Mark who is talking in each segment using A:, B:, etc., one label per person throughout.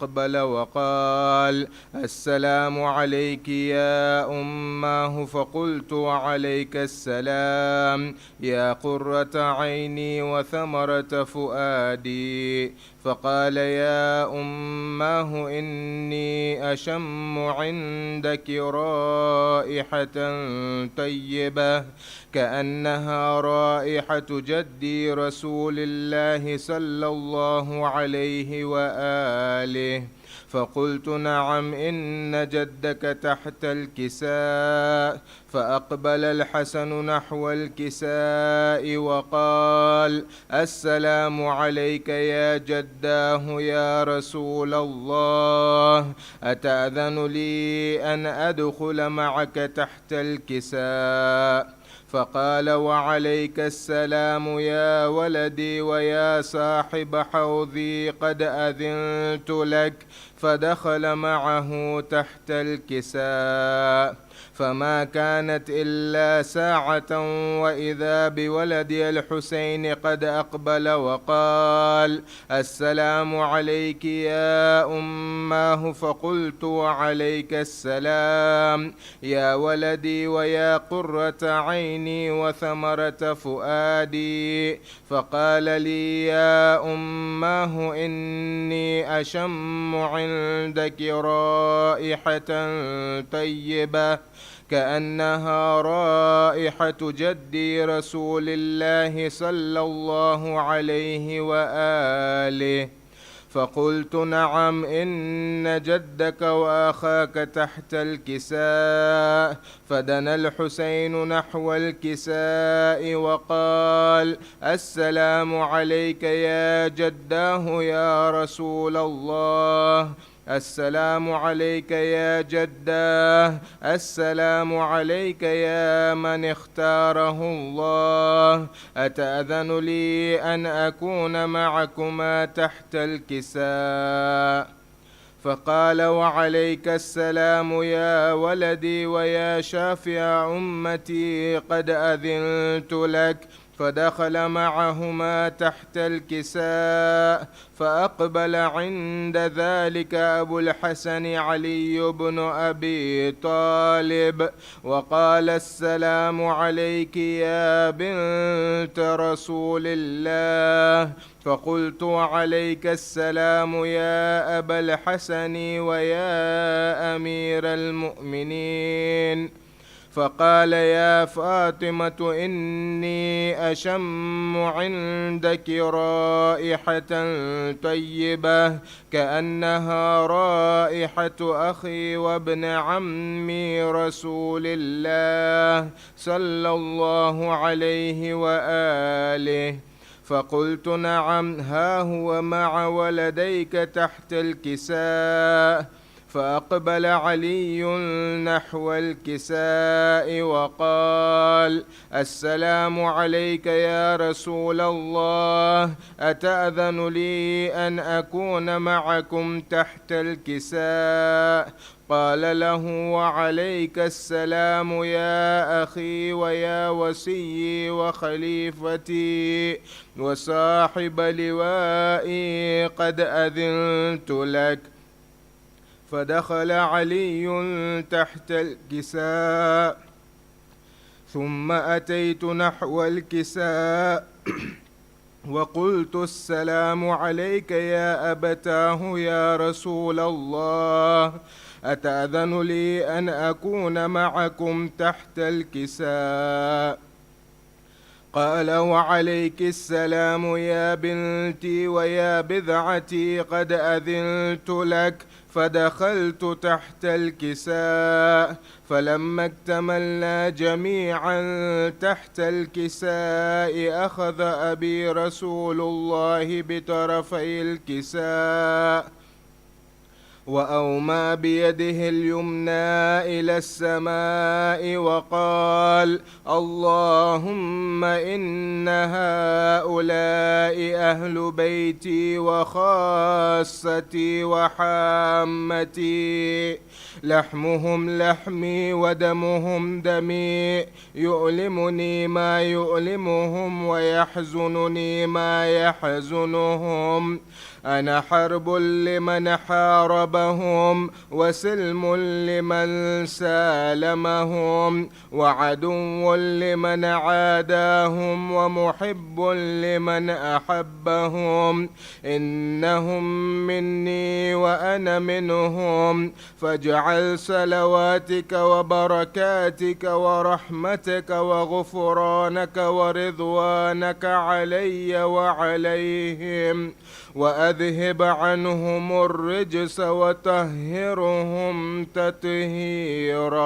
A: فأقبل وقال: السلام عليك يا أماه. فقلت: وعليك السلام يا قرة عيني وثمرة فؤادي. فقال: يا أماه إني أشم عندك رائحة طيبة كأنها رائحة جدي رسول الله صلى الله عليه وآله. فقلت: نعم، إن جدك تحت الكساء. فأقبل الحسن نحو الكساء وقال: السلام عليك يا جداه يا رسول الله، أتأذن لي أن أدخل معك تحت الكساء؟ فقال: وعليك السلام يا ولدي ويا صاحب حوضي، قد أذنت لك. فدخل معه تحت الكساء، فما كانت إلا ساعة وإذا بولدي الحسين قد أقبل وقال: السلام عليك يا أماه. فقلت: وعليك السلام يا ولدي ويا قرة عيني وثمرة فؤادي. فقال لي: يا أماه إني أشم عندك رائحة طيبة كأنها رائحة جدي رسول الله صلى الله عليه وآله. فقلت: نعم، إن جدك وأخاك تحت الكساء. فدنا الحسين نحو الكساء وقال: السلام عليك يا جداه يا رسول الله. السلام عليك يا جداه. السلام عليك يا من اختاره الله، أتأذن لي أن أكون معكما تحت الكساء؟ فقال: وعليك السلام يا ولدي ويا شافع أمتي، قد أذنت لك. فدخل معهما تحت الكساء. فأقبل عند ذلك أبو الحسن علي بن أبي طالب وقال: السلام عليك يا بنت رسول الله. فقلت: وعليك السلام يا أبا الحسن ويا أمير المؤمنين. فقال: يا فاطمة إني أشم عندك رائحة طيبة كأنها رائحة أخي وابن عمي رسول الله صلى الله عليه وآله. فقلت: نعم، ها هو مع ولديك تحت الكساء. فأقبل علي نحو الكساء وقال: السلام عليك يا رسول الله، أتأذن لي أن أكون معكم تحت الكساء؟ قال له: وعليك السلام يا أخي ويا وصي وخليفتي وصاحب لوائي، قد أذنت لك. فدخل علي تحت الكساء، ثم أتيت نحو الكساء وقلت: السلام عليك يا أبتاه يا رسول الله، أتأذن لي أن أكون معكم تحت الكساء؟ قال: وعليك السلام يا بنتي ويا بضعتي، قد أذنت لك. فدخلت تحت الكساء، فلما اكتملنا جميعا تحت الكساء أخذ أبي رسول الله بطرفي الكساء وأومى بيده اليمنى إلى السماء وقال: اللهم إن هؤلاء أهل بيتي وخاصتي وحامتي، لحمهم لحمي ودمهم دمي، يؤلمني ما يؤلمهم ويحزنني ما يحزنهم. أنا حرب لمن حاربهم وسلم لمن سالمهم، وعدو لمن عاداهم ومحب لمن أحبهم. إنهم مني وأنا منهم، فاجعل صلواتك وبركاتك ورحمتك وغفرانك ورضوانك علي وعليهم، وأذهب عنهم الرجس وطهرهم تطهيرا.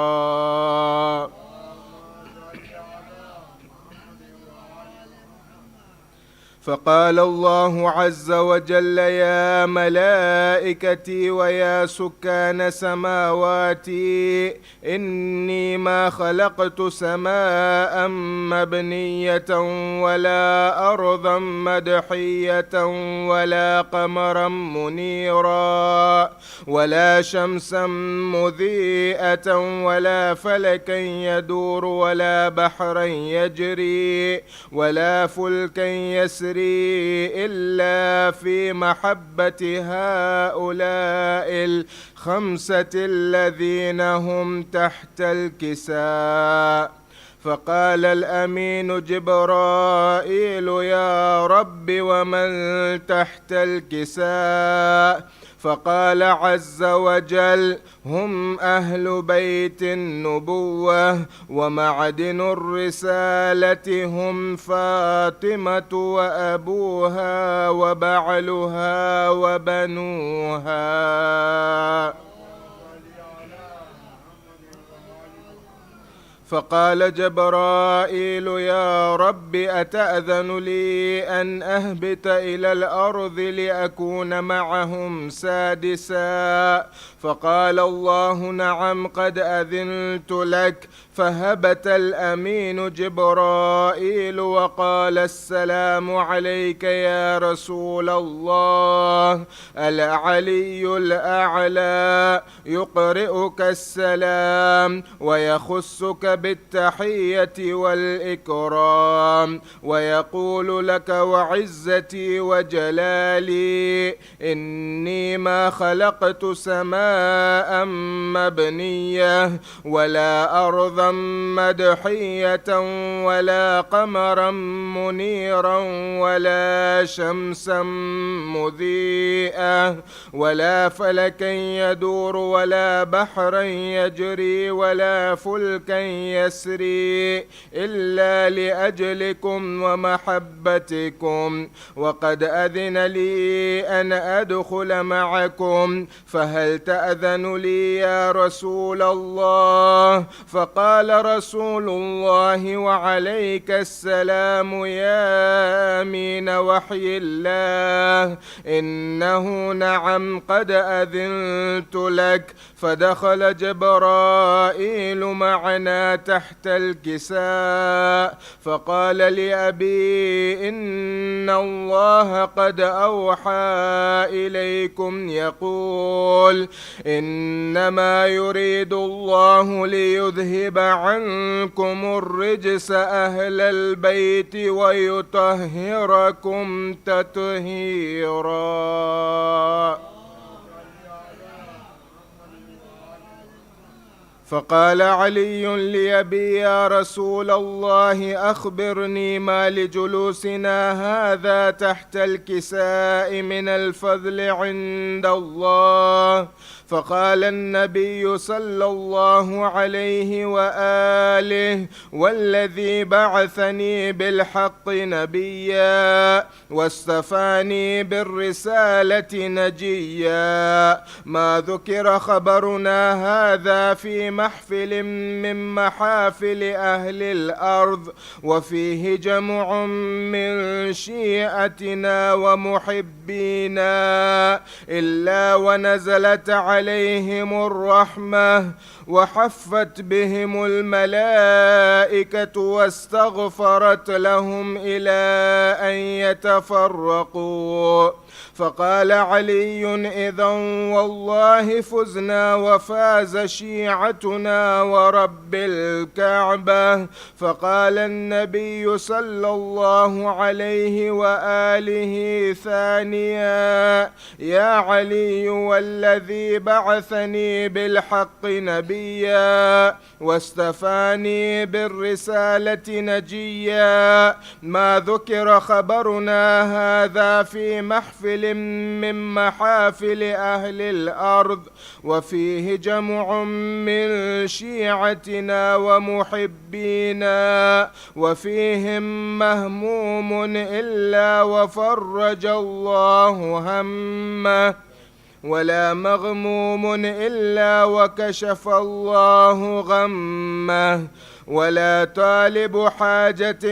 A: فقال الله عز وجل: يا ملائكتي ويا سكان سماواتي، إني ما خلقت سماء مبنية ولا أرضا مدحية ولا قمرا منيرا ولا شمسا مضيئة ولا فلكا يدور ولا بحرا يجري ولا فلكا يسري إلا في محبة هؤلاء الخمسة الذين هم تحت الكساء. فقال الأمين جبرائيل: يا رب ومن تحت الكساء؟ فقال عز وجل: هم أهل بيت النبوة ومعدن الرسالة، هم فاطمة وأبوها وبعلها وبنوها. فقال جبرائيل: يا رب أتأذن لي أن أهبط إلى الأرض لأكون معهم سادسا؟ فقال الله: نعم، قد أذنت لك. فهبت الأمين جبرائيل وقال: السلام عليك يا رسول الله. العلي الأعلى يقرئك السلام ويخصك بالتحية والإكرام، ويقول لك: وعزتي وجلالي إني ما خلقت سماء مبنية ولا أرضا مدحية ولا قمرا منيرا ولا شمسا مضيئة ولا فلكا يدور ولا بحرا يجري ولا فلكا يسري إلا لأجلكم ومحبتكم، وقد أذن لي أن أدخل معكم، فهل تأذن لي يا رسول الله؟ فقال رسول الله: وعليك السلام يا أمين وحي الله، إنه نعم قد أذنت لك. فدخل جبرائيل معنا تحت الكساء، فقال لأبي: إن الله قد أوحى إليكم يقول: إنما يريد الله ليذهب عنكم الرجس أهل البيت ويطهركم تطهيرا. فقال علي لأبي: يا رسول الله، أخبرني ما لجلوسنا هذا تحت الكساء من الفضل عند الله. فقال النبي صلى الله عليه وآله: والذي بعثني بالحق نبيا واصطفاني بالرسالة نجيا، ما ذكر خبرنا هذا في محفل من محافل أهل الأرض، وفيه جمع من شيعتنا ومحبينا، إلا ونزلت عليهم الرحمة وحفت بهم الملائكة واستغفرت لهم إلى أن يتفرقوا. فقال علي: إذن والله فزنا وفاز شيعتنا ورب الكعبة. فقال النبي صلى الله عليه وآله ثانيا: يا علي والذي بعثني بالحق نبيا واستفاني بالرسالة نجيا، ما ذكر خبرنا هذا في محفل من محافل أهل الأرض، وفيه جمع من شيعتنا ومحبينا، وفيهم مهموم إلا وفرج الله همه، ولا مغموم إلا وكشف الله غمه، ولا طالب حاجة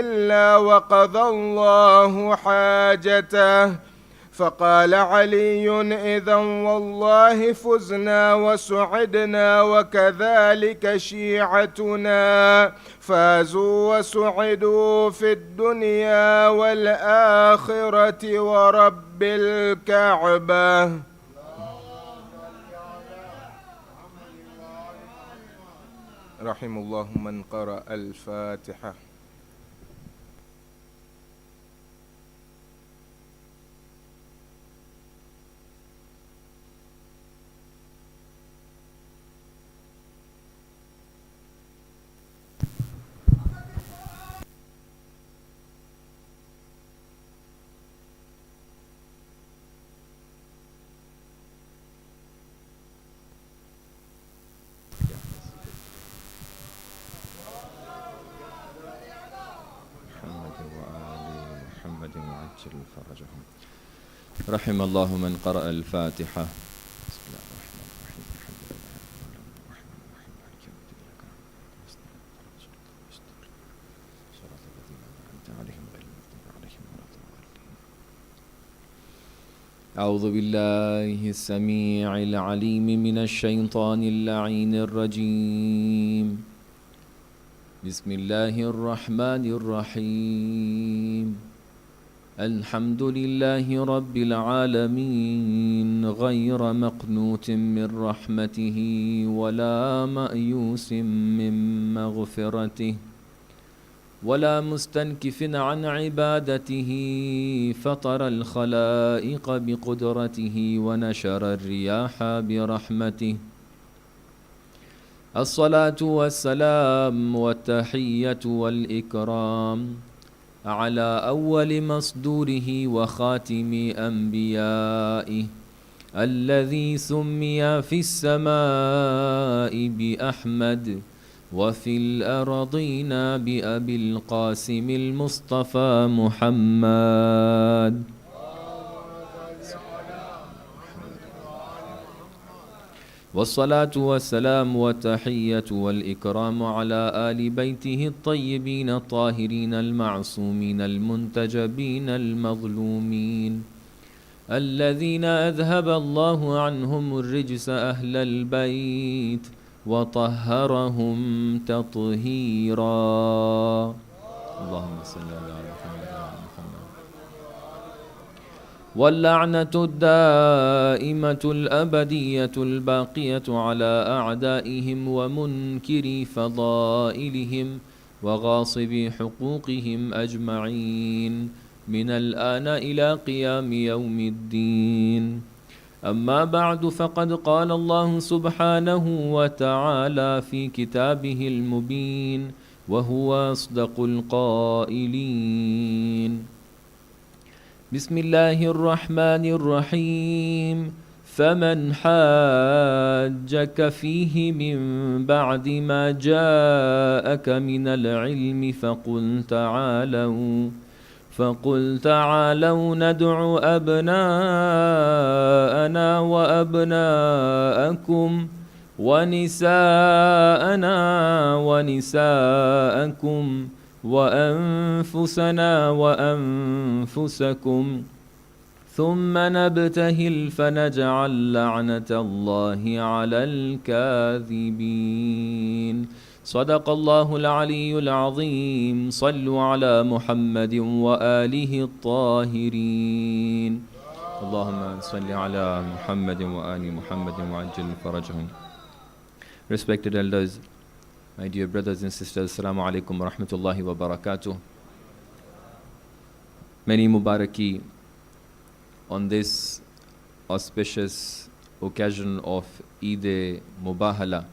A: إلا وقضى الله حاجته. فقال علي: إذن والله فزنا وسعدنا، وكذلك شيعتنا فازوا وسعدوا في الدنيا والآخرة ورب الكعبة. رحم الله من قرأ الفاتحة.
B: فرجهم. رحم الله من قرأ الفاتحة. بسم الله الرحمن الرحيم. الحمد لله رب العالمين الرحمن الرحيم مالك يوم الدين، صراط الذين أنعمت عليهم غير المغضوب عليهم ولا الضالين. أعوذ بالله السميع العليم من الشيطان اللعين الرجيم. بسم الله الرحمن الرحيم. الحمد لله رب العالمين غير مقنوط من رحمته ولا مأيوس من مغفرته ولا مستنكف عن عبادته، فطر الخلائق بقدرته ونشر الرياح برحمته. الصلاة والسلام والتحية والإكرام على أول مصدوره وخاتم أنبيائه، الذي سمي في السماء بأحمد وفي الأرضين بأبي القاسم المصطفى محمد. والصلاة والسلام والتحية والإكرام على آل بيته الطيبين الطاهرين المعصومين المنتجبين المظلومين، الذين أذهب الله عنهم الرجس أهل البيت وطهرهم تطهيرا. اللهم صل على محمد وعلى محمد. واللعنة الدائمة الأبدية الباقية على أعدائهم ومنكري فضائلهم وغاصبي حقوقهم أجمعين من الآن إلى قيام يوم الدين. أما بعد، فقد قال الله سبحانه وتعالى في كتابه المبين وهو أصدق القائلين: بسم الله الرحمن الرحيم. فمن حاجك فيه من بعد ما جاءك من العلم فقل تعالوا ندع أبناءنا وأبناءكم ونساءنا ونساءكم وأنفسنا وأنفسكم ثم نبتهل فنجعل لعنة الله على الكاذبين صدق الله العلي العظيم صلوا على محمد وآله الطاهرين اللهم صل على محمد وآل محمد وعجل فرجهم. Respected elders, my dear brothers and sisters, Assalamu alaikum wa rahmatullahi wa barakatuh. Many Mubaraki on this auspicious occasion of Eid Al Mubahila.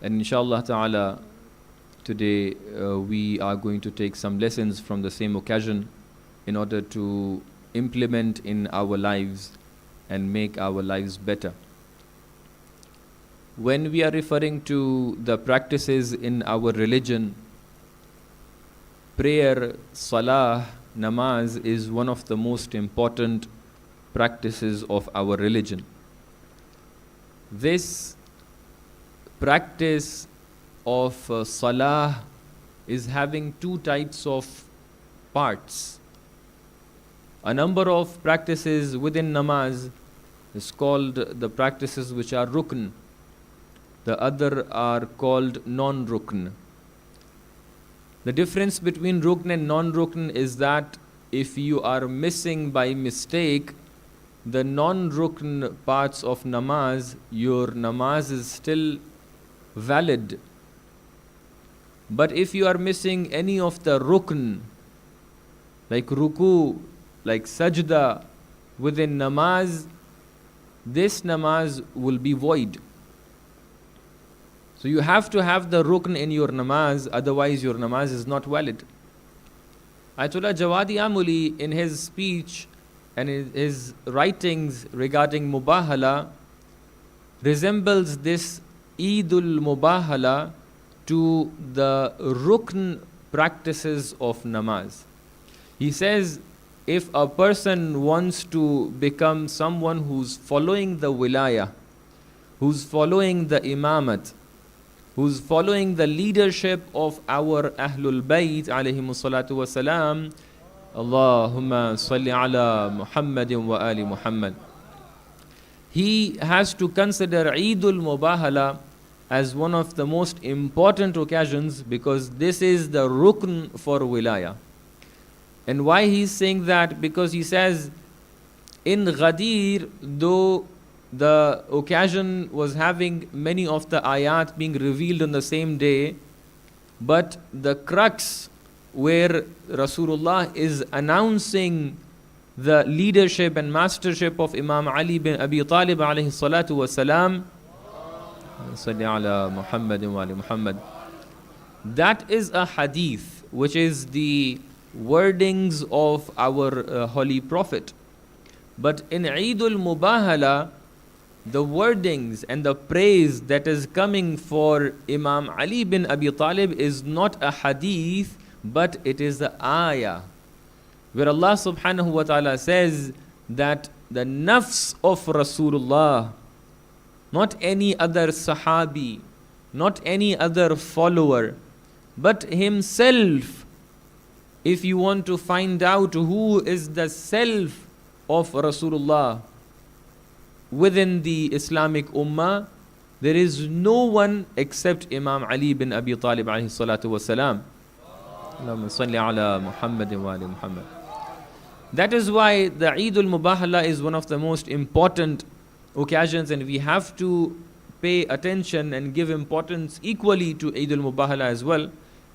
B: And inshallah ta'ala, today we are going to take some lessons from the same occasion in order to implement in our lives and make our lives better. When we are referring to the practices in our religion, prayer, salah, namaz is one of the most important practices of our religion. This practice of salah is having two types of parts. A number of practices within namaz is called the practices which are rukn. The other are called non-rukn. The difference between rukn and non-rukn is that if you are missing by mistake the non-rukn parts of namaz, your namaz is still valid. But if you are missing any of the rukn, like ruku, like sajda within namaz, this namaz will be void. So you have to have the rukn in your namaz, otherwise your namaz is not valid. Ayatollah Jawadi Amuli, in his speech and his writings regarding Mubahala, resembles this Eid Al Mubahila to the rukn practices of namaz. He says, if a person wants to become someone who's following the wilayah, who's following the imamat, who's following the leadership of our Ahlul Bayt alayhimu salatu wasalam, Allahumma salli ala Muhammadin wa ali Muhammad, he has to consider Eid Al Mubahila as one of the most important occasions, because this is the rukn for wilayah. And why he's saying that? Because he says, in Ghadir, though the occasion was having many of the ayat being revealed on the same day, but the crux where Rasulullah is announcing the leadership and mastership of Imam Ali bin Abi Talib alayhi salatu wasalam, salli ala Muhammadin wa ali Muhammad, that is a hadith which is the wordings of our Holy Prophet. But in Eid Al Mubahila, the wordings and the praise that is coming for Imam Ali bin Abi Talib is not a hadith, but it is the ayah, where Allah subhanahu wa ta'ala says that the nafs of Rasulullah, not any other sahabi, not any other follower, but himself. If you want to find out who is the self of Rasulullah within the Islamic Ummah, there is no one except Imam Ali bin Abi Talib alayhi salatu wasalam. Allahumma salli ala Muhammadin wa ali Muhammad. That is why the Eid Al Mubahila is one of the most important occasions, and we have to pay attention and give importance equally to Eid Al Mubahila as well.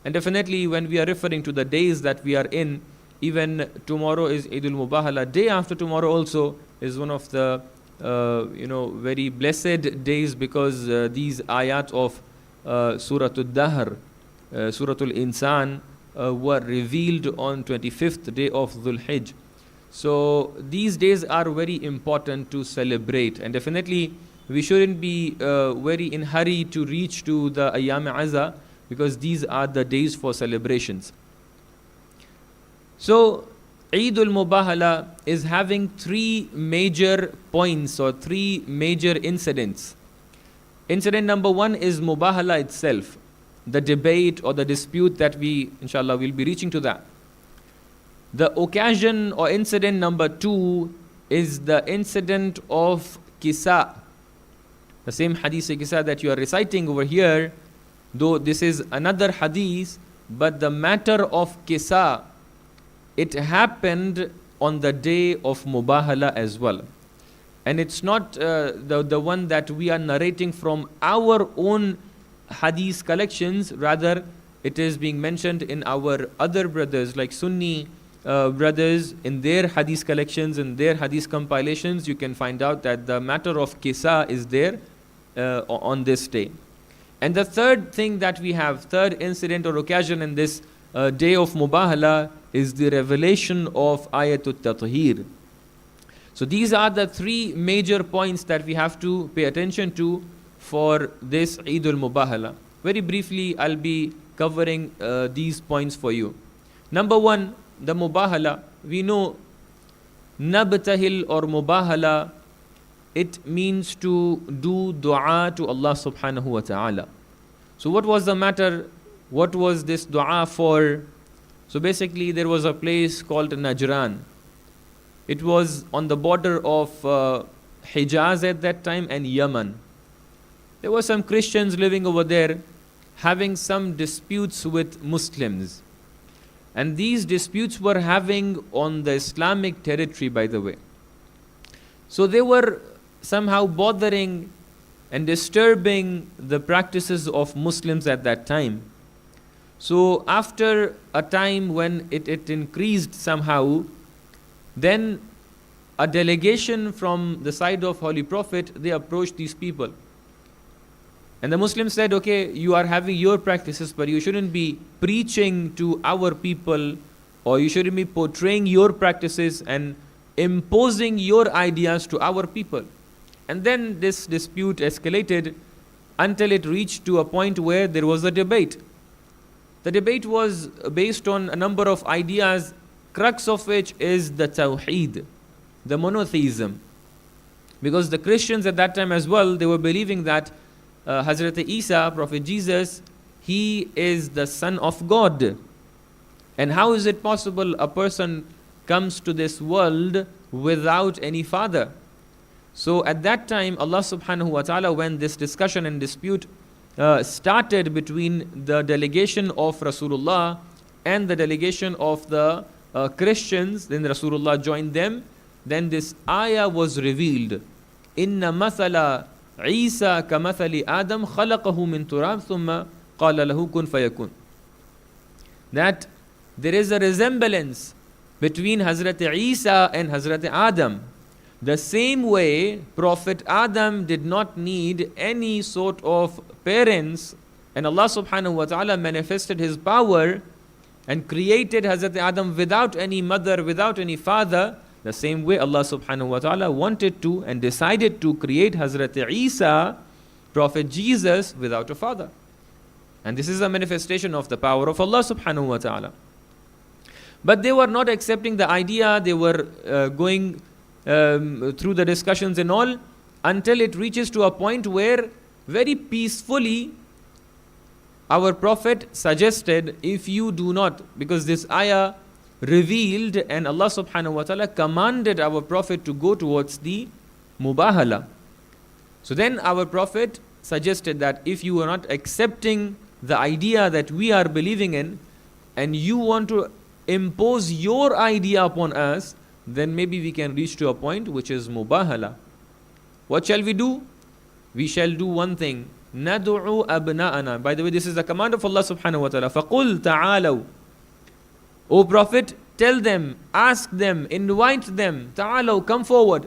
B: And definitely when we are referring to the days that we are in, even tomorrow is Eid Al Mubahila, day after tomorrow also is one of the very blessed days, because these ayat of Surah Al-Dahr, Surah Al-Insan were revealed on 25th day of Zilhajj. So these days are very important to celebrate, and definitely we shouldn't be very in hurry to reach to the Ayyam Azza, because these are the days for celebrations. So Eid Al Mubahila is having three major points or three major incidents. Incident number one is Mubahala itself, the debate or the dispute that we, inshallah, will be reaching to that. The occasion or incident number two is the incident of Kisa. The same hadith Kisa that you are reciting over here, though this is another hadith, but the matter of Kisa, it happened on the day of Mubahala as well. And it's not the one that we are narrating from our own hadith collections, rather it is being mentioned in our other brothers like Sunni brothers in their hadith collections, in their hadith compilations. You can find out that the matter of Kisa is there on this day. And the third thing that we have, third incident or occasion in this day of Mubahala is the revelation of Ayatul Tathir. So these are the three major points that we have to pay attention to for this Eid Al Mubahila. Very briefly, I'll be covering these points for you. Number one, the Mubahala. We know Nabtahil or Mubahala, it means to do dua to Allah subhanahu wa ta'ala. So what was the matter? What was this dua for? So basically there was a place called Najran. It was on the border of Hijaz at that time and Yemen. There were some Christians living over there having some disputes with Muslims. And these disputes were having on the Islamic territory, by the way. So they were somehow bothering and disturbing the practices of Muslims at that time. So after a time when it increased somehow, then a delegation from the side of Holy Prophet, they approached these people. And the Muslims said, okay, you are having your practices, but you shouldn't be preaching to our people, or you shouldn't be portraying your practices and imposing your ideas to our people. And then this dispute escalated until it reached to a point where there was a debate. The debate was based on a number of ideas, crux of which is the Tawheed, the monotheism. Because the Christians at that time as well, they were believing that Hazrat Isa, Prophet Jesus, he is the Son of God. And how is it possible a person comes to this world without any father? So at that time, Allah subhanahu wa ta'ala, when this discussion and dispute started between the delegation of Rasulullah and the delegation of the Christians, then Rasulullah joined them. Then this ayah was revealed. Inna mathala Isa kamathali Adam khalaqahu min turab thumma qala lahu kun fayakun. That there is a resemblance between Hazrat Isa and Hazrat Adam. The same way Prophet Adam did not need any sort of parents, and Allah subhanahu wa ta'ala manifested his power and created Hazrat Adam without any mother, without any father. The same way Allah subhanahu wa ta'ala wanted to and decided to create Hazrat Isa, Prophet Jesus, without a father. And this is a manifestation of the power of Allah subhanahu wa ta'ala. But they were not accepting the idea. They were going through the discussions and all, until it reaches to a point where very peacefully our Prophet suggested, if you do not, because this ayah revealed and Allah subhanahu wa ta'ala commanded our Prophet to go towards the Mubahala. So then our Prophet suggested that if you are not accepting the idea that we are believing in, and you want to impose your idea upon us, then maybe we can reach to a point which is Mubahala. What shall we do? We shall do one thing. Nad'u abna'ana. By the way, this is the command of Allah subhanahu wa ta'ala. فَقُلْ تَعَالَوْا. O Prophet, tell them, ask them, invite them. Ta'alaw, come forward.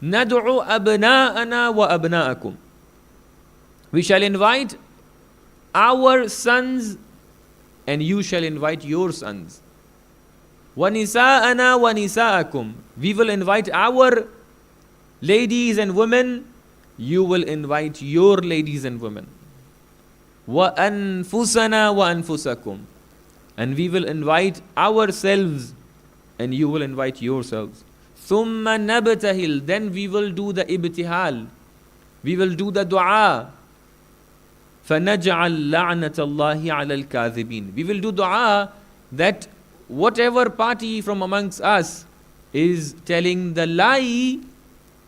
B: Nad'u abna'ana wa abna'akum. We shall invite our sons and you shall invite your sons. وَنِسَاءَنَا وَنِسَاءَكُمْ. We will invite our ladies and women, you will invite your ladies and women. وَأَنفُسَنَا وَأَنفُسَكُمْ. And we will invite ourselves and you will invite yourselves. ثُمَّ نَبْتَهِلْ, then we will do the ibtihal. We will do the dua. فَنَجْعَلْ لَعْنَةَ اللَّهِ عَلَى الْكَاذِبِينَ. We will do dua that whatever party from amongst us is telling the lie,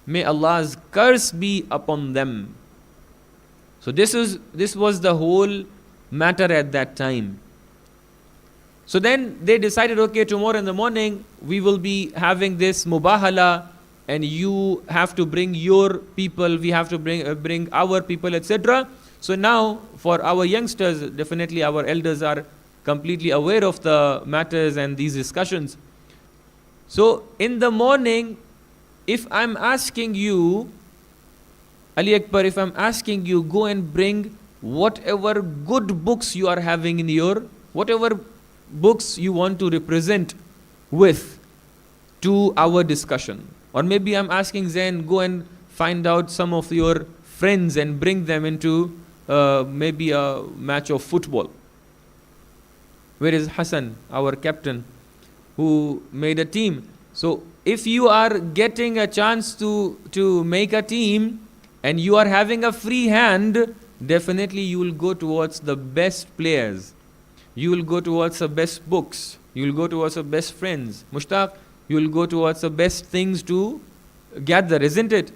B: may Allah's curse be upon them. So this was the whole matter at that time. So then they decided, okay, tomorrow in the morning we will be having this mubahala, and you have to bring your people, we have to bring our people, etc. So now for our youngsters, definitely our elders are completely aware of the matters and these discussions. So in the morning, if I'm asking you, Ali Akbar, if I'm asking you, go and bring whatever good books you are having in your, whatever books you want to represent with to our discussion. Or maybe I'm asking Zain, go and find out some of your friends and bring them into maybe a match of football. Where is Hassan, our captain, who made a team? So if you are getting a chance to make a team and you are having a free hand, definitely you will go towards the best players. You will go towards the best books. You will go towards the best friends. Mushtaq, you will go towards the best things to gather, isn't it?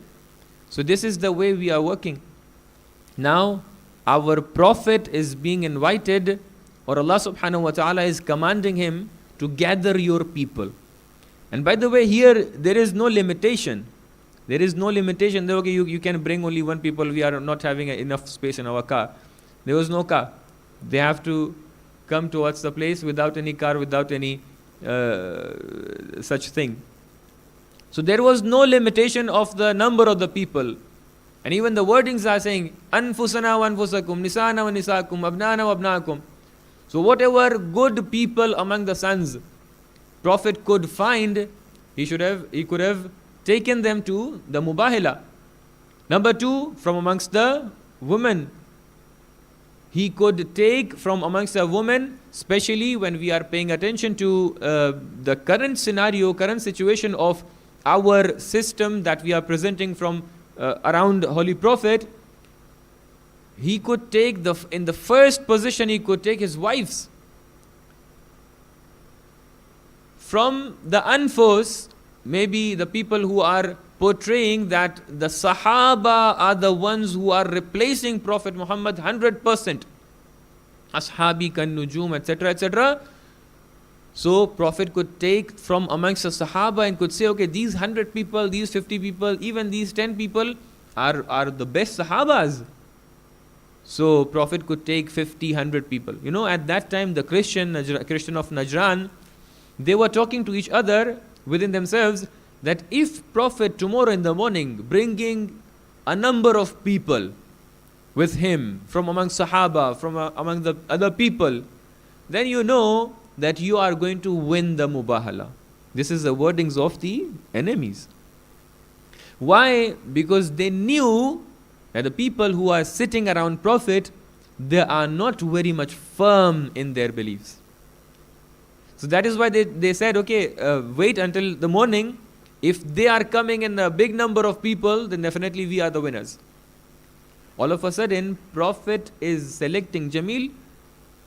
B: So this is the way we are working. Now, our Prophet is being invited, or Allah subhanahu wa ta'ala is commanding him to gather your people. And by the way, here there is no limitation. There is no limitation that, okay, you can bring only one people, we are not having enough space in our car. There was no car. They have to come towards the place without any car, without any such thing. So there was no limitation of the number of the people. And even the wordings are saying, Anfusana wa anfusakum, Nisana wa nisakum, Abnana wa abnaakum. So whatever good people among the sons Prophet could find, he could have taken them to the Mubahila. Number two, from amongst the women, he could take from amongst the women, especially when we are paying attention to the current scenario, current situation of our system that we are presenting from around Holy Prophet. He could take in the first position, he could take his wives. From the Anfus, maybe the people who are portraying that the Sahaba are the ones who are replacing Prophet Muhammad 100%. Ashabi kan nujum, etc., etc. So Prophet could take from amongst the Sahaba and could say, okay, these 100 people, these 50 people, even these 10 people are the best Sahabas. So Prophet could take 50, 100 people. You know, at that time the Christian of Najran, they were talking to each other within themselves that if Prophet tomorrow in the morning bringing a number of people with him from among Sahaba, from among the other people, then you know that you are going to win the Mubahala. This is the wordings of the enemies. Why? Because they knew that the people who are sitting around Prophet, they are not very much firm in their beliefs. So that is why they said, okay, wait until the morning. If they are coming in a big number of people, then definitely we are the winners. All of a sudden, Prophet is selecting, Jamil,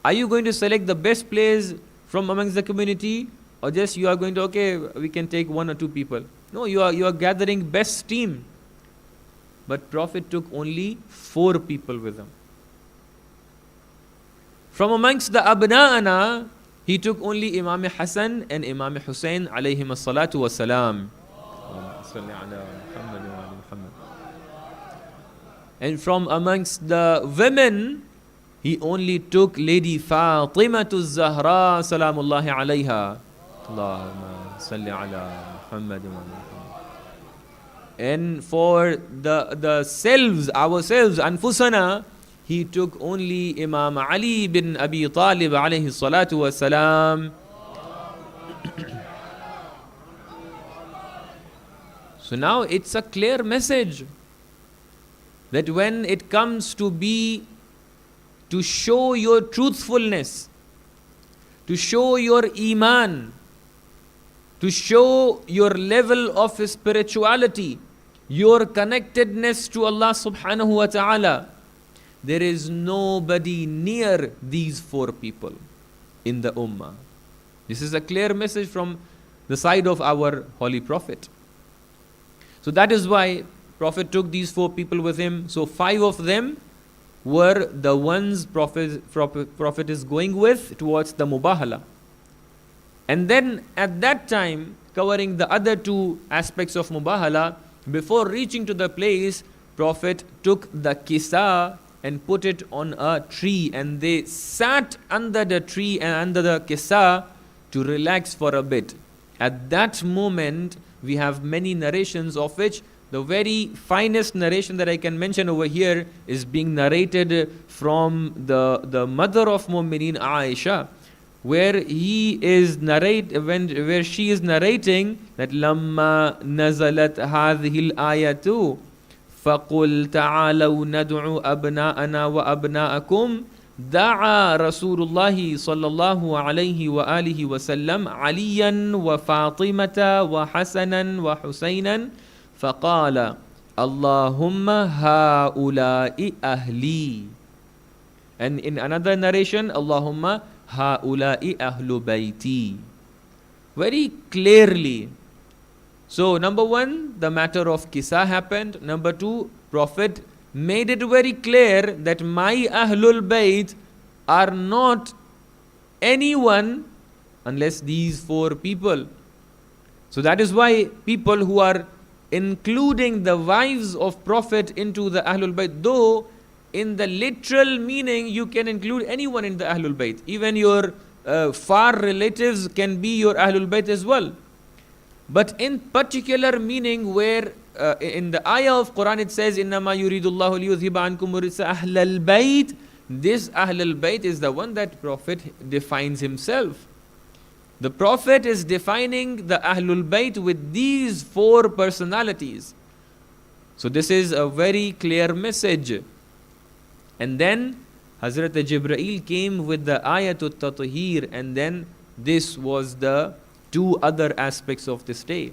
B: are you going to select the best players from amongst the community, or just you are going to, okay, we can take one or two people? No, you are gathering best team. But Prophet took only 4 people with him. From amongst the Abna'ana, he took only Imam Hassan and Imam Hussein alayhim as-salatu was-salam. And from amongst the women, he only took Lady Fatimatu Zahra salamullahi alayha. Allahumma salli ala Muhammad wa Muhammad. And for the selves, ourselves, Anfusana, he took only Imam Ali bin Abi Talib alayhi salatu wa salam. So now it's a clear message that when it comes to show your truthfulness, to show your iman, to show your level of spirituality, your connectedness to Allah subhanahu wa ta'ala. There is nobody near these 4 people in the ummah. This is a clear message from the side of our Holy Prophet. So that is why Prophet took these 4 people with him. So 5 of them were the ones Prophet is going with towards the Mubahala. And then at that time, covering the other 2 aspects of Mubahala, before reaching to the place, Prophet took the kisa and put it on a tree, and they sat under the tree and under the kisa to relax for a bit. At that moment, we have many narrations, of which the very finest narration that I can mention over here is being narrated from the mother of Mu'mineen, Aisha, where she is narrating that lamma nazalat hadhihi al-ayatu faqul ta'alaw nad'u abna'ana wa abna'akum da'a Rasulullah sallallahu alayhi wa alihi wa sallam Aliyan wa Fatimata wa Hasanan wa Husaynan faqala Allahumma ha'ula'i ahli. And in another narration, Allahumma ha'ula'i ahlu bayti. Very clearly. So number 1, the matter of kisa happened. Number 2, Prophet made it very clear that my ahlul bayt are not anyone unless these 4 people. So that is why people who are including the wives of Prophet into the ahlul bayt, though in the literal meaning you can include anyone in the ahlul bayt, even your far relatives can be your ahlul bayt as well. But in particular meaning, where in the ayah of Quran it says innama yuridullahu liyudhiba ankum rijsa ahlal bayt, this ahlul bayt is the one that Prophet defines himself. The Prophet is defining the ahlul bayt with these 4 personalities. So this is a very clear message. And then Hazrat Jibreel came with the ayatul tatahir, and then this was the 2 other aspects of this day.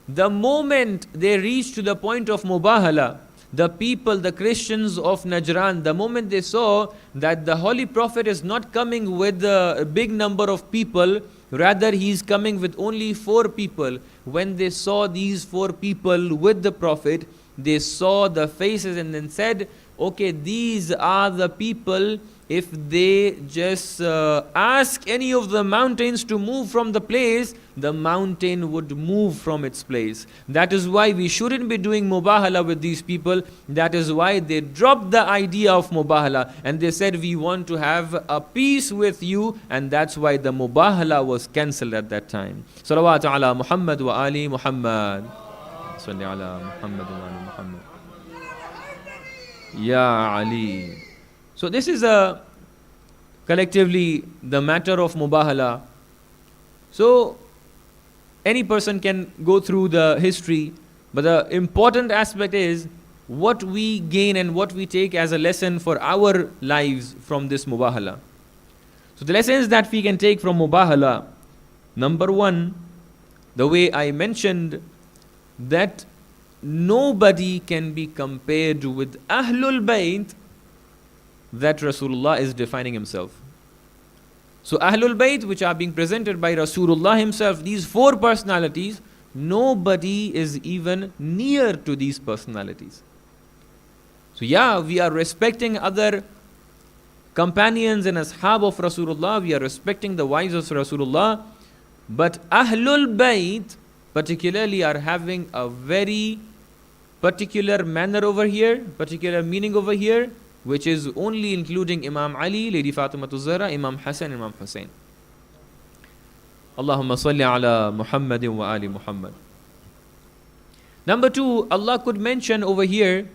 B: The moment they reached to the point of Mubahala, the people, the Christians of Najran, the moment they saw that the Holy Prophet is not coming with a big number of people, rather he is coming with only 4 people. When they saw these 4 people with the Prophet, they saw the faces and then said, okay, these are the people. If they just ask any of the mountains to move from the place, the mountain would move from its place. That is why we shouldn't be doing Mubahala with these people. That is why they dropped the idea of Mubahala and they said, we want to have a peace with you, and that's why the Mubahala was cancelled at that time. Salawat ala Muhammad wa ali Muhammad. Salli ala Muhammad wa ali Muhammad. Ya Ali. So this is collectively the matter of Mubahala. So any person can go through the history, but the important aspect is what we gain and what we take as a lesson for our lives from this Mubahala. So the lessons that we can take from Mubahala, number 1, the way I mentioned, that nobody can be compared with Ahlul Bayt that Rasulullah is defining himself. So Ahlul Bayt, which are being presented by Rasulullah himself, these 4 personalities, nobody is even near to these personalities. So yeah, we are respecting other companions and ashab of Rasulullah, we are respecting the wives of Rasulullah, but Ahlul Bayt particularly are having a very particular manner over here, particular meaning over here, which is only including Imam Ali, Lady Fatimatu Zahra, Imam Hassan, Imam Hussain. Allahumma salli ala Muhammadin wa ali Muhammad. Number 2, Allah could mention over here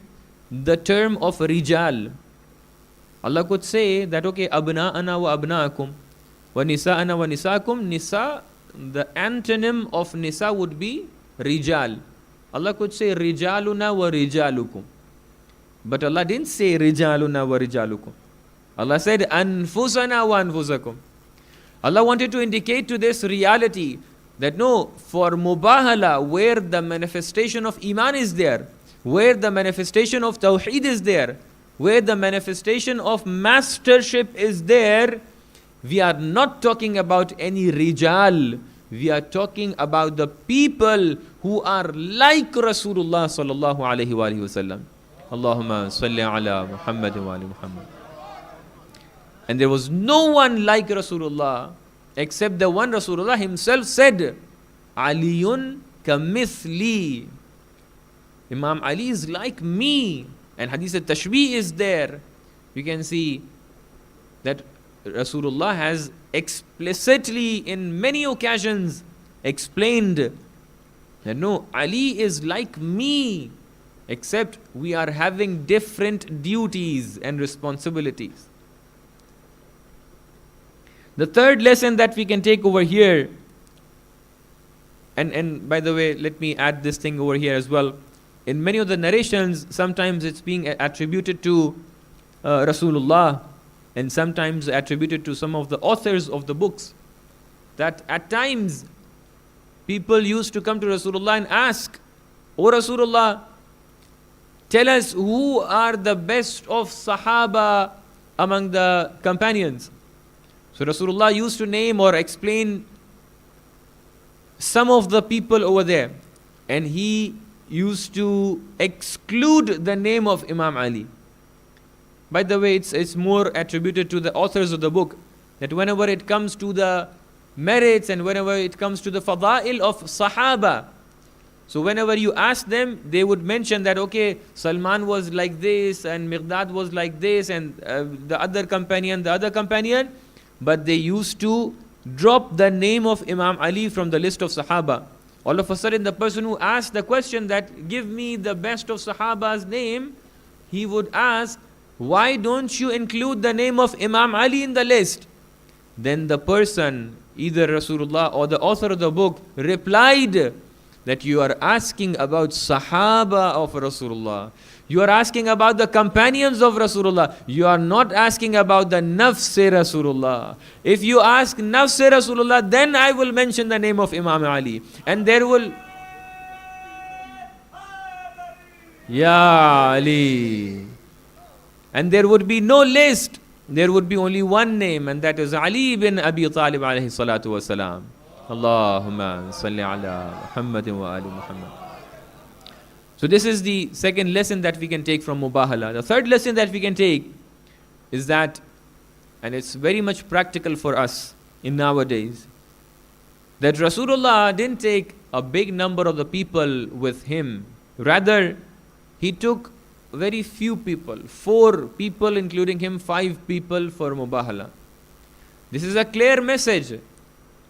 B: the term of Rijal. Allah could say that, okay, Abna'ana wa abna'akum wa nisa'ana wa nisa'akum. Nisa, the antonym of Nisa would be Rijal. Allah could say Rijaluna wa Rijalukum. But Allah didn't say Rijaluna wa Rijalukum. Allah said Anfusana wa Anfusakum. Allah wanted to indicate to this reality That no, for Mubahala, where the manifestation of Iman is there, where the manifestation of Tawheed is there, where the manifestation of mastership is there, we are not talking about any rijal. We are talking about the people who are like Rasulullah sallallahu alaihi wasallam. Allahumma salli ala Muhammad wa ali Muhammad. And there was no one like Rasulullah except the one Rasulullah himself said, Aliyun kamithli. Imam Ali is like me. And hadith al-tashbih is there. You can see that Rasulullah has explicitly in many occasions explained that no, Ali is like me, except we are having different duties and responsibilities. The third lesson that we can take over here, and by the way, let me add this thing over here as well. In many of the narrations, sometimes it's being attributed to Rasulullah, and sometimes attributed to some of the authors of the books, that at times people used to come to Rasulullah and ask, O Rasulullah, tell us who are the best of Sahaba among the companions. So Rasulullah used to name or explain some of the people over there, and he used to exclude the name of Imam Ali. By the way, it's more attributed to the authors of the book, that whenever it comes to the merits and whenever it comes to the fada'il of Sahaba, so whenever you ask them, they would mention that, okay, Salman was like this and Miqdad was like this and the other companion, but they used to drop the name of Imam Ali from the list of Sahaba. All of a sudden, the person who asked the question that, give me the best of Sahaba's name, he would ask, why don't you include the name of Imam Ali in the list? Then the person, either Rasulullah or the author of the book, replied that you are asking about Sahaba of Rasulullah. You are asking about the companions of Rasulullah. You are not asking about the Nafs-e Rasulullah. If you ask Nafs-e Rasulullah, then I will mention the name of Imam Ali. And there will... Ya Ali. And there would be no list. There would be only one name, and that is Ali bin Abi Talib alayhi salatu wasalam. Allahumma salli ala Muhammadin wa ali Muhammad. So this is the second lesson that we can take from Mubahala. The third lesson that we can take is that, and it's very much practical for us in nowadays, that Rasulullah didn't take a big number of the people with him. Rather, he took very few people, 4 people including him, 5 people for Mubahala. This is a clear message.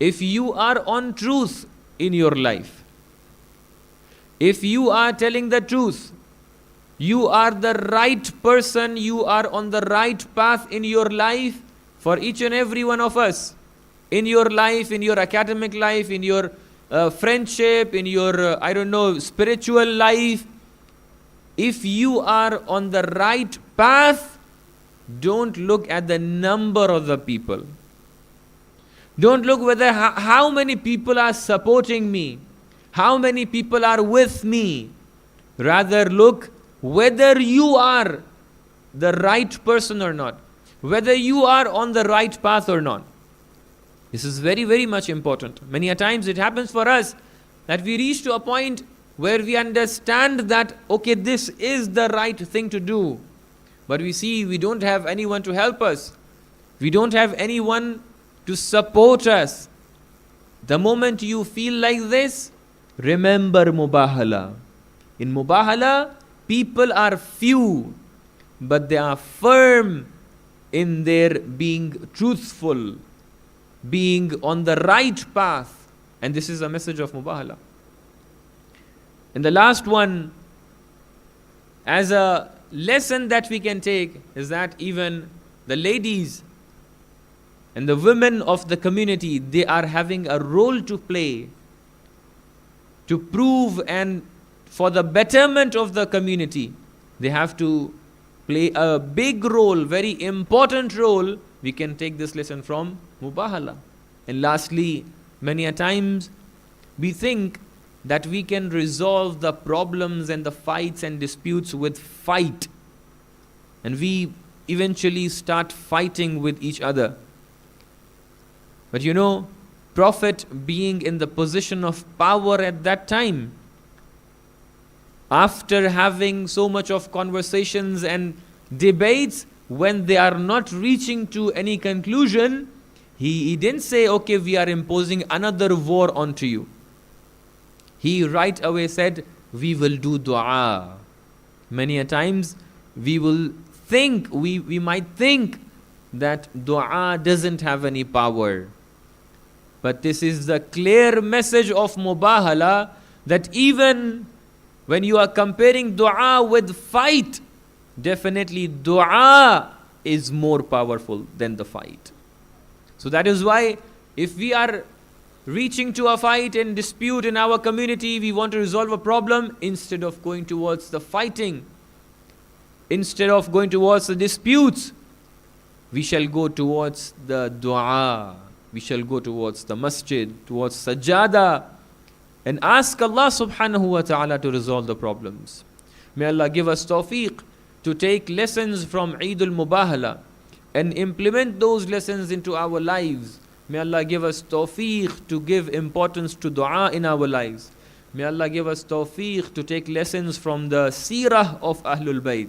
B: If you are on truth in your life, if you are telling the truth, you are the right person, you are on the right path in your life, for each and every one of us, in your life, in your academic life, in your friendship, in your, spiritual life, if you are on the right path, don't look at the number of the people. Don't look whether how many people are supporting me, how many people are with me. Rather look whether you are the right person or not, whether you are on the right path or not. This is very, very much important. Many a times it happens for us that we reach to a point where we understand that, okay, this is the right thing to do. But we see we don't have anyone to help us. We don't have anyone to support us. The moment you feel like this, remember Mubahala. In Mubahala, people are few, but they are firm in their being truthful, being on the right path. And this is a message of Mubahala. And the last one, as a lesson that we can take, is that even the ladies and the women of the community, they are having a role to play to prove and for the betterment of the community. They have to play a big role, very important role. We can take this lesson from Mubahala. And lastly, many a times We think that we can resolve the problems and the fights and disputes with fight. And we eventually start fighting with each other. But you know, Prophet being in the position of power at that time, after having so much of conversations and debates, when they are not reaching to any conclusion, he didn't say, okay, we are imposing another war onto you. He right away said, we will do dua. Many a times we will think, we might think that dua doesn't have any power. But this is the clear message of Mubahala, that even when you are comparing dua with fight, definitely dua is more powerful than the fight. So that is why if we are reaching to a fight and dispute in our community, we want to resolve a problem, instead of going towards the fighting, instead of going towards the disputes, we shall go towards the dua. We shall go towards the masjid, towards sajada, and ask Allah subhanahu wa ta'ala to resolve the problems. May Allah give us tawfiq to take lessons from Eid Al Mubahila and implement those lessons into our lives. May Allah give us tawfiq to give importance to dua in our lives. May Allah give us tawfiq to take lessons from the seerah of Ahlul Bayt.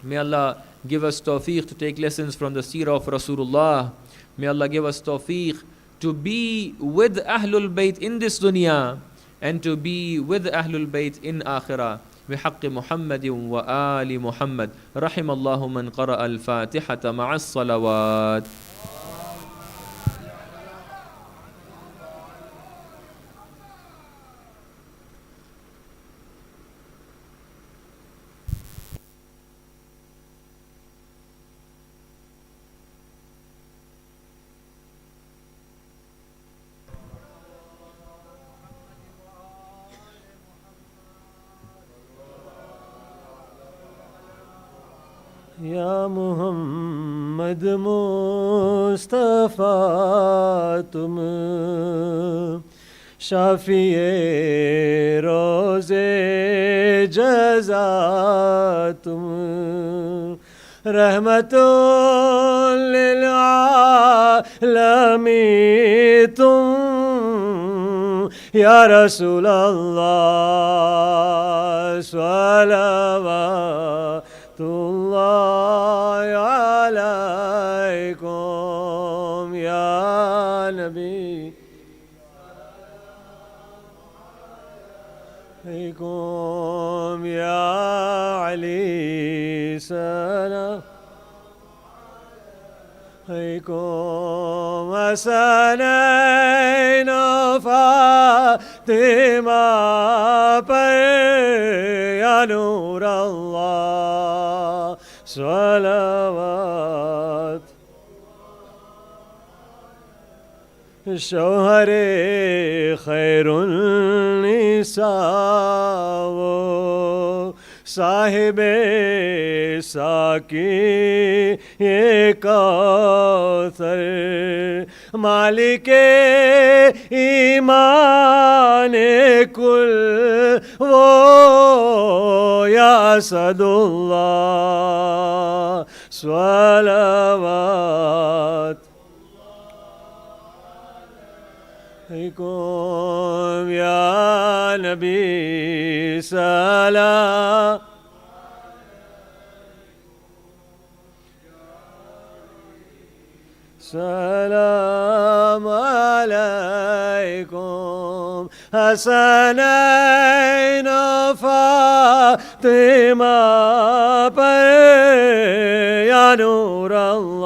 B: May Allah give us tawfiq to take lessons from the seerah of Rasulullah. May Allah give us tawfiq to be with Ahlul Bayt in this dunya and to be with Ahlul Bayt in akhirah. بحق محمد وآل محمد رحم الله من قرأ الفاتحة مع الصلوات.
C: या मोहम्मद मुस्तफ़ा तुम शाफ़िए रोज़े जज़ा तुम रहमतुल लिल आलमीन तुम या रसूल अल्लाह सल्लल्लाहु अलैकुम या नबी अलैकुम या अली सलाम अलैकुम हसनैन फातिमा पर या नूर अल्लाह सलावत शौहरे खैरुन निसा वो साहिबे साकी ये कौसर मालिके ईमान कुल वो या सदुल्लाह स्वलवात अलैकुम या नबी सलाम सलाम अलैकुम हसनैन फातिमा पर या नूर अल्लाह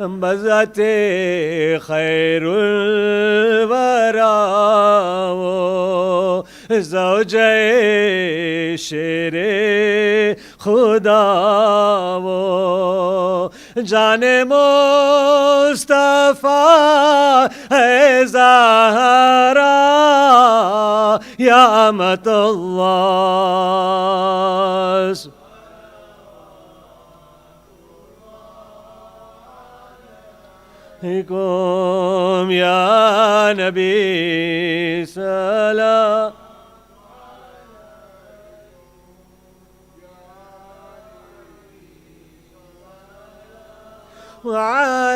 C: बज़ाते खैरुल वरा वो ज़ौजे शेरे खुदा वो जाने मुस्तफ़ा है ज़हरा या अमतुल्लाह عليكم يا نبي سلام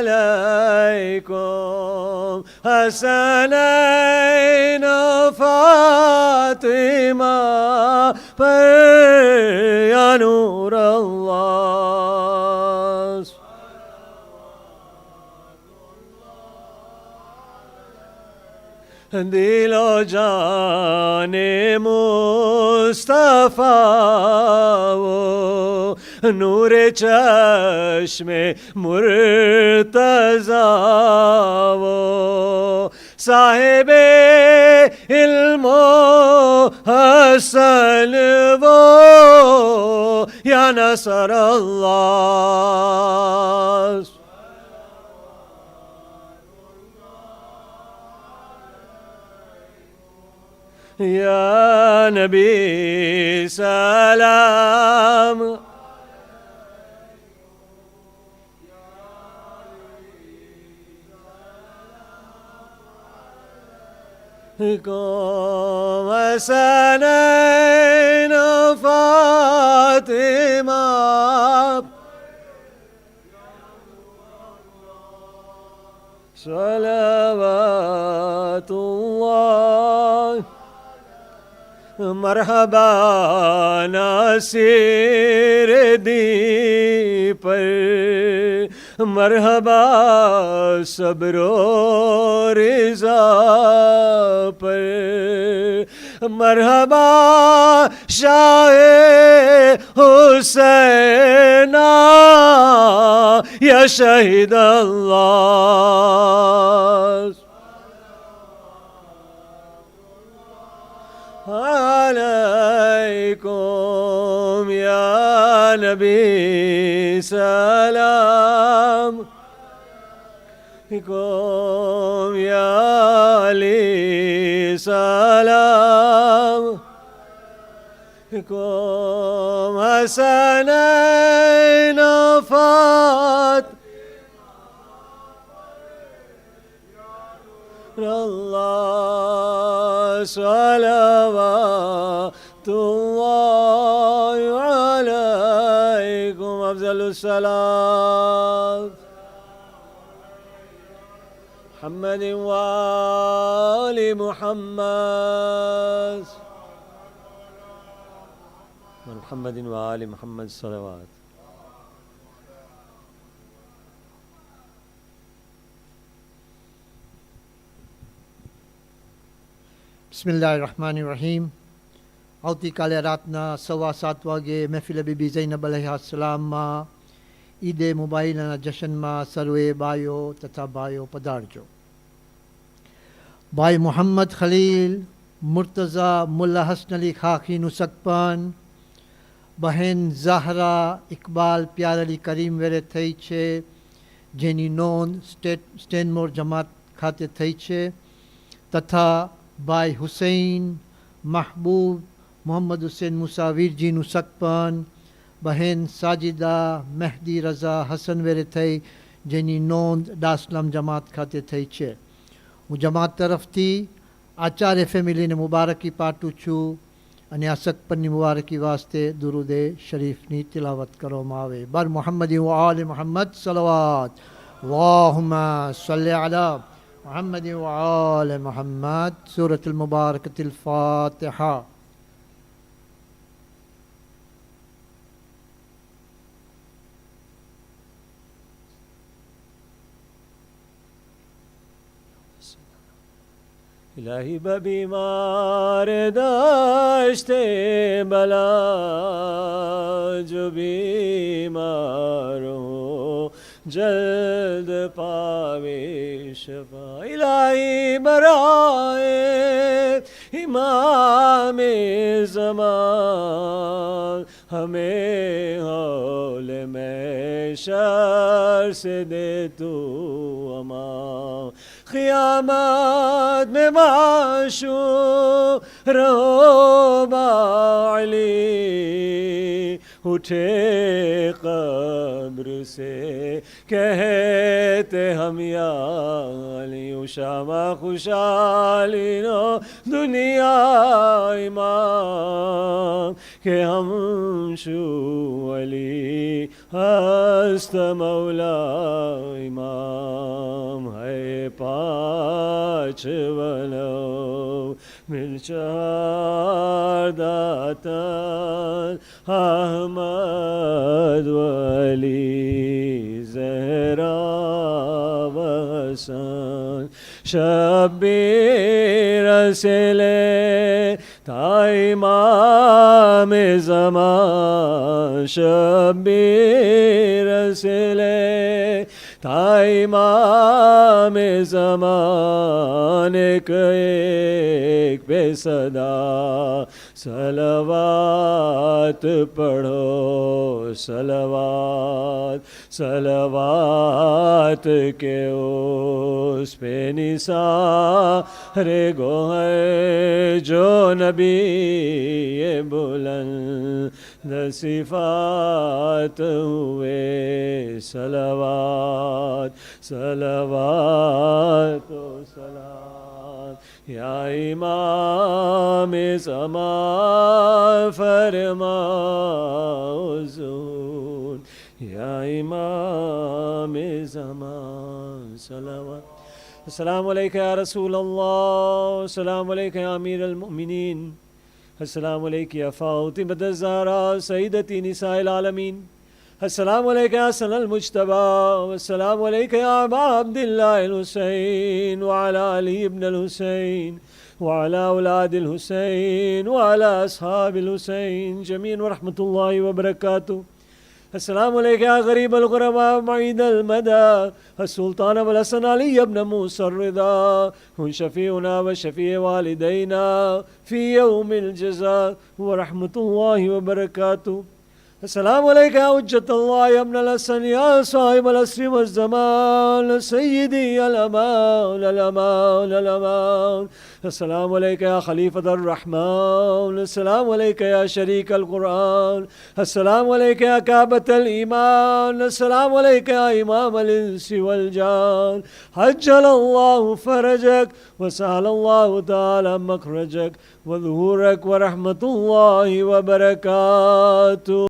C: وعليكم حسنين فاطمة يا نور الله दिलो जाने मुस्तफा वो नूरे चश्मे मुर्तज़ा वो साहिबे इल्मो हसन वो या नसर अल्लाह या नबी सलाम कौम हसनैन फातिमा सलवातुल्लाह मरहबा नासिर दी पर मरहबा सब्रो रिज़ा पर मरहबा शाह हुसैना या शहीद अल्लाह عليكم يا نبي سلام عليكم يا علي سلام عليكم حسنين فات الله صلوات الله عليكم أفضل الصلاة محمد وآل محمد محمد وآل محمد صلوات
D: બિસ્મિલ્લાહિર્રહમાનિર્રહીમ. આવતીકાલે રાતના 7:15 વાગે મહેફિલ બીબી ઝૈનબ અલૈહિસ્સલામમાં ઈદે મુબાહિલાના જશનમાં સર્વે બાયો તથા ભાઈઓ પધારજો. ભાઈ મોહમ્મદ ખલીલ મુર્તઝા મુલ્લા હસન અલી ખાખી નુસકપન, બહેન ઝાહરા ઇકબાલ પ્યાર અલી કરીમ વેરે થઈ છે, જેની નોંધ સ્ટેનમોર જમાત ખાતે થઈ છે, તથા ભાઈ હુસૈન મહબૂબ મોહમ્મદ હુસૈન મુસાવીરજીનું સકપન, બહેન સાજિદા મહેદી રઝા હસન વેરે થઈ, જેની નોંધ દાસલામ જમાત ખાતે થઈ છે. હું જમાત તરફથી આચાર્ય ફેમિલીને મુબારકી પાઠવું છું અને આ સકપનની મુબારકી વાસ્તે દુરૂદે શરીફની તિલાવત કરવામાં આવે. બર મુહમ્મદી વ આલે મુહમ્મદ સલવાત. અલ્લાહુમ્મા સલ્લી અલા محمد وآل محمد. سورة المباركة الفاتحة.
C: इलाही बीमार दाश्ते बला जो बीमार हो जल्द पावे शफा. इलाही बराए इमाम ज़मान हमें हौल में शर से दे तू अमान. क़यामत में माशूर रहो बाली उठे कब्र से कहते हम या अली शामा खुशाली नो दुनिया इमाम के हम शू अली हस्त मौला इमाम है पाँच वनो मिर्चार दातन अहमद वली ज़हरा वहसन शब्बीर से ले इमाम ज़मान शब्बीर से ले इमाम ज़मान एक एक पे सदा सलवात पढ़ो सलवात सलवात के उस पे निसारे गोहर जो नबी ये बुलंद सिफात हुए सलवात सलवात सलात या इमाम ज़मान फरमाओ ज़ुहूर या इमाम ज़मान सलवात अस्सलामु अलैका या रसूल अल्लाह अस्सलामु अलैका या अमीर अल-मुमिनीन अस्सलामु अलैका या फ़ातिमत ज़हरा सय्यदती निसाइल आलमीन अस्सलामु अलैका या हसन अल-मुज्तबा अस्सलामु अलैका या अबा अब्दिल्लाह अल-हुसैन व अला अली इब्न अल-हुसैन व अला औलाद अल-हुसैन व अला अस्हाब अल-हुसैन जमीअन व रहमतुल्लाहि व बरकातुहू अस्सलामु अलैका या गरीब अल-ग़ुरबा मईद अल-मदा अस्सुल्तान अबुल हसन अली इब्न मूसा ar-रिदा हुन शफीउना व शफी वालिदैना फी यौमिल जज़ा व रहमतुल्लाहि व बरकातुहू अस्सलामु अलैका या हुज्जतुल्लाह इब्न अल-हसन या साहिब अल-अस्र व ज़मान सय्यदी अल-अमान अल-अमान अल-अमान अस्सलामु अलैका या खलीफत ar-रहमान अस्सलामु अलैका या शरीक अल-कुरान अस्सलामु अलैका या काबत अल-ईमान अस्सलामु अलैका या इमाम अल-इंसी वल-जान हज्जलल्लाहु फरजक व सहलल्लाहु तआला मखरजक व ज़ुहूरक व रहमतुल्लाहि व बरकातुहू।